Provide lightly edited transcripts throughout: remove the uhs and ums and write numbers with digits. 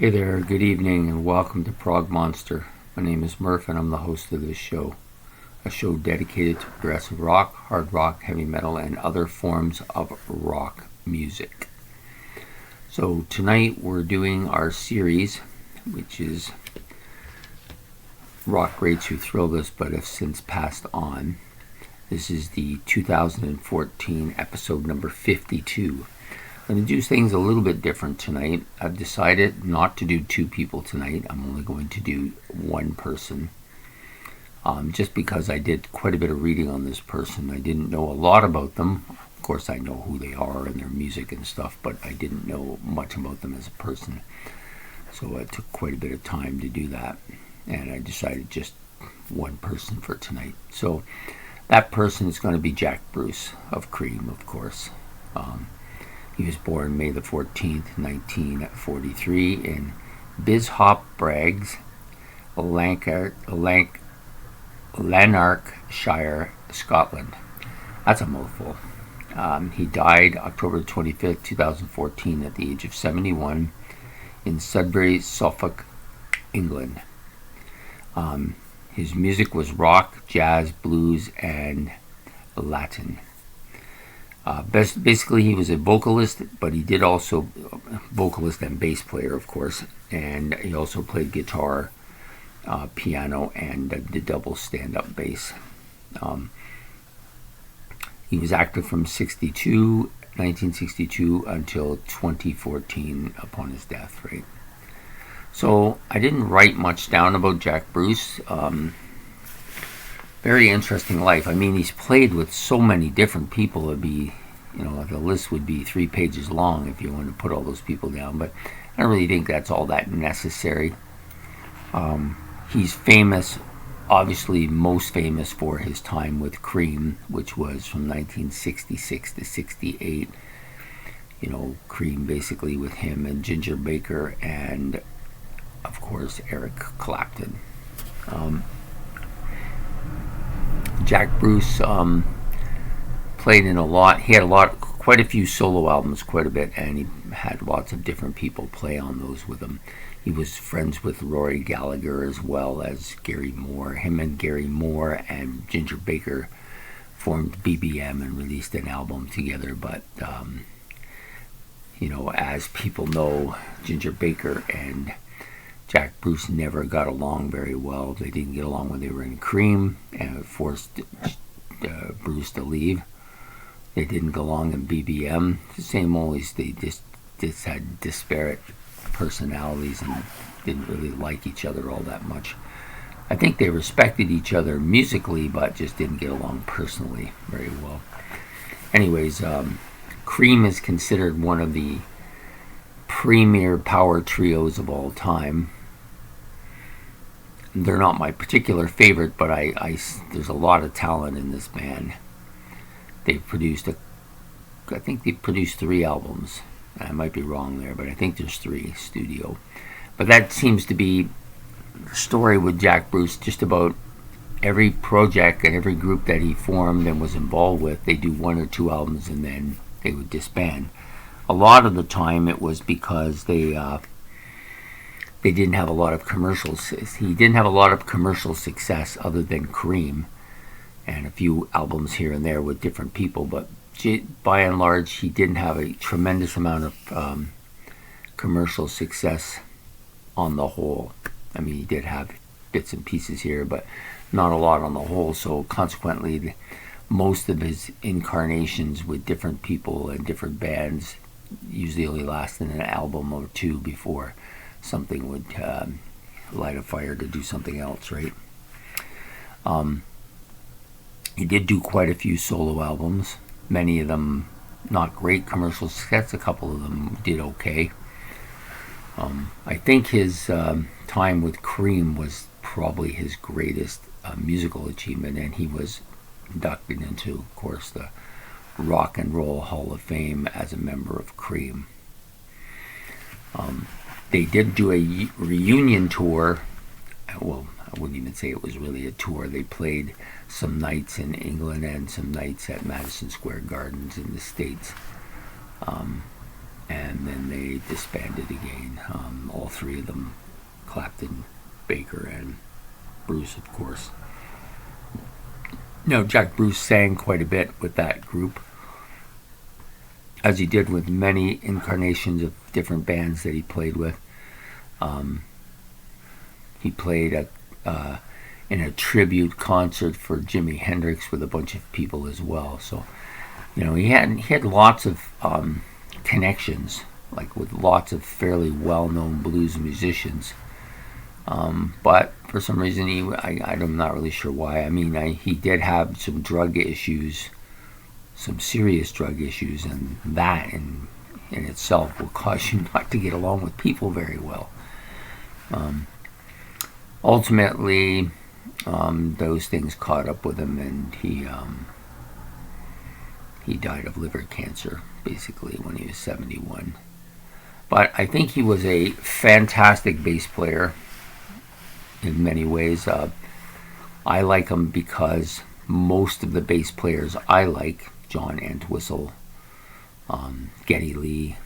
Hey there, good evening, and welcome to Prog Monster. My name is Murph, and I'm the host of this show. A show dedicated to progressive rock, hard rock, heavy metal, and other forms of rock music. So tonight we're doing our series, which is Rock Greats Who Thrilled Us but have since passed on. This is the 2014 episode number 52. I'm going to do things a little bit different tonight. I've decided not to do two people tonight. I'm only going to do one person. Just because I did quite a bit of reading on this person. I didn't know a lot about them. Of course, I know who they are and their music and stuff, but I didn't know much about them as a person. So it took quite a bit of time to do that. And I decided just one person for tonight. So that person is going to be Jack Bruce of Cream, of course. He was born May the 14th, 1943 in Bishopbriggs, Lanarkshire, Scotland. That's a mouthful. He died October 25th, 2014 at the age of 71 in Sudbury, Suffolk, England. His music was rock, jazz, blues, and Latin. Basically, he was a vocalist, but he did also vocalist and bass player, of course, and he also played guitar, piano, and the double stand-up bass. He was active from 1962 until 2014 upon his death, right? So I didn't write much down about Jack Bruce. Very interesting life. I mean, he's played with so many different people. It'd be, the list would be 3 pages long if you want to put all those people down. But I don't really think that's all that necessary. He's famous, obviously most famous for his time with Cream, which was from 1966 to 68. Cream basically with him and Ginger Baker and, of course, Eric Clapton. Jack Bruce played in a lot. He had quite a few solo albums, quite a bit, and he had lots of different people play on those with him. He was friends with Rory Gallagher as well as Gary Moore. Him and Gary Moore and Ginger Baker formed BBM and released an album together. But as people know, Ginger Baker and Jack Bruce never got along very well. They didn't get along when they were in Cream, and it forced Bruce to leave. They didn't get along in BBM. The same always. They just had disparate personalities and didn't really like each other all that much. I think they respected each other musically, but just didn't get along personally very well. Anyways, Cream is considered one of the premier power trios of all time. They're not my particular favorite, but there's a lot of talent in this band. I think they produced 3 albums. I might be wrong there, but I think there's 3 studio. But that seems to be the story with Jack Bruce. Just about every project and every group that he formed and was involved with, they do 1 or 2 albums and then they would disband. A lot of the time it was because they didn't have a lot of commercials. He didn't have a lot of commercial success other than Cream and a few albums here and there with different people, but by and large he didn't have a tremendous amount of commercial success on the whole. I mean, he did have bits and pieces here, but not a lot on the whole, so consequently most of his incarnations with different people and different bands usually only lasted an album or 2 before something would light a fire to do something else, right? He did do quite a few solo albums, many of them not great commercial success, a couple of them did okay. I think his time with Cream was probably his greatest musical achievement, and he was inducted into, of course, the Rock and Roll Hall of Fame as a member of Cream. They did do a reunion tour. Well, I wouldn't even say it was really a tour. They played some nights in England and some nights at Madison Square Gardens in the States. and then they disbanded again. All three of them, Clapton, Baker, and Bruce, of course. No, Jack Bruce sang quite a bit with that group, as he did with many incarnations of different bands that he played with. He played in a tribute concert for Jimi Hendrix with a bunch of people as well. So, he had lots of connections, like with lots of fairly well-known blues musicians. But for some reason, I'm not really sure why. He did have some drug issues, some serious drug issues, and that in itself will cause you not to get along with people very well. Ultimately, those things caught up with him, and he died of liver cancer, basically, when he was 71. But I think he was a fantastic bass player in many ways. I like him because most of the bass players I like, John Entwistle, Geddy Lee,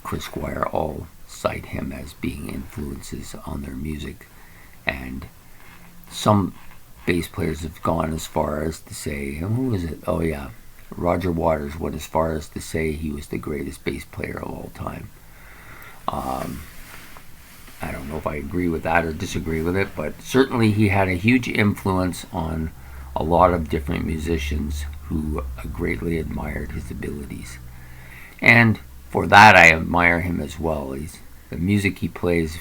Chris Squire, all cite him as being influences on their music. And some bass players have gone as far as to say, who was it? Oh yeah, Roger Waters went as far as to say he was the greatest bass player of all time. I don't know if I agree with that or disagree with it, but certainly he had a huge influence on a lot of different musicians who greatly admired his abilities. And for that, I admire him as well. The music he plays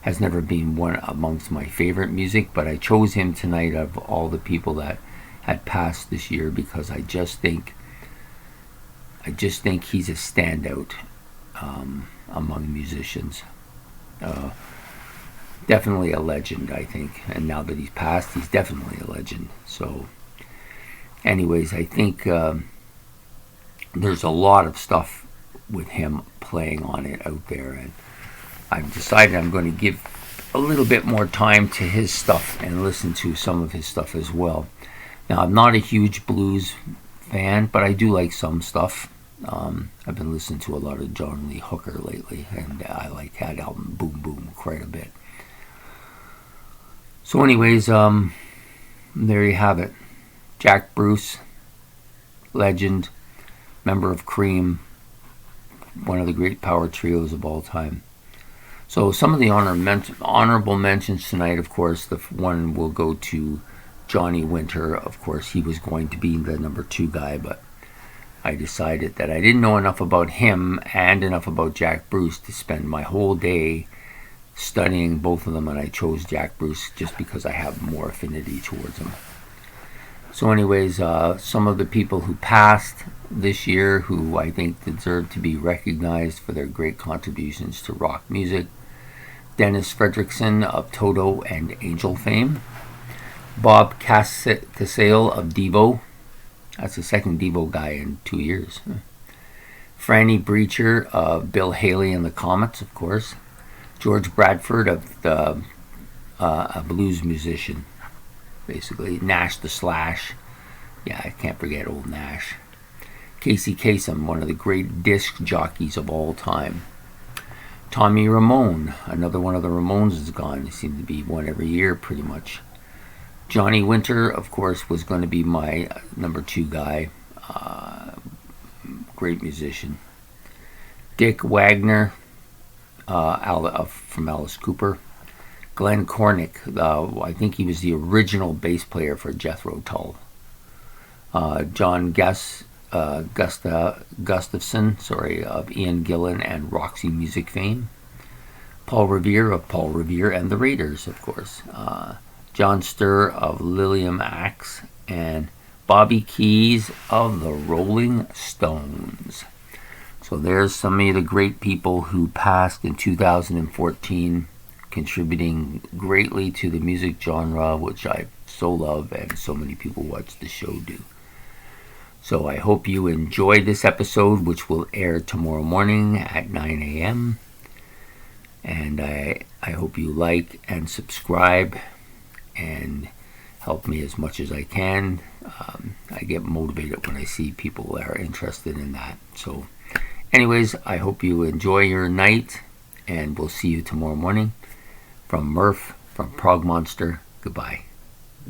has never been one amongst my favorite music, but I chose him tonight of all the people that had passed this year because I just think he's a standout among musicians. Definitely a legend, I think. And now that he's passed, he's definitely a legend. So, anyways, I think there's a lot of stuff with him playing on it out there, and I've decided I'm going to give a little bit more time to his stuff and listen to some of his stuff as well. Now, I'm not a huge blues fan, but I do like some stuff. I've been listening to a lot of John Lee Hooker lately, and I like that album Boom Boom quite a bit. So anyways, there you have it. Jack Bruce, legend, member of Cream, one of the great power trios of all time. So some of the honorable mentions tonight, of course, the one will go to Johnny Winter. Of course, he was going to be the number 2 guy, but I decided that I didn't know enough about him and enough about Jack Bruce to spend my whole day studying both of them, and I chose Jack Bruce just because I have more affinity towards him. So anyways, some of the people who passed this year who I think deserve to be recognized for their great contributions to rock music: Dennis Fredrickson of Toto and Angel fame, Bob Casale of Devo. That's the second Devo guy in 2 years. Franny Breacher of Bill Haley and the Comets, of course. George Bradford of a blues musician, basically. Nash the Slash. Yeah, I can't forget old Nash. Casey Kasem, one of the great disc jockeys of all time. Tommy Ramone, another one of the Ramones is gone. They seem to be one every year, pretty much. Johnny Winter, of course, was going to be my number 2 guy. Great musician. Dick Wagner, from Alice Cooper. Glenn Cornick, I think he was the original bass player for Jethro Tull. John Gustafson, of Ian Gillan and Roxy Music fame. Paul Revere of Paul Revere and the Raiders, of course. John Sturr of Lilium Axe, and Bobby Keys of the Rolling Stones. So there's some of the great people who passed in 2014, contributing greatly to the music genre, which I so love and so many people watch the show do. So I hope you enjoyed this episode, which will air tomorrow morning at 9 a.m. And I hope you like and subscribe and help me as much as I can. I get motivated when I see people that are interested in that. So Anyways, I hope you enjoy your night, and we'll see you tomorrow morning. From Murph, from Prog Monster, goodbye.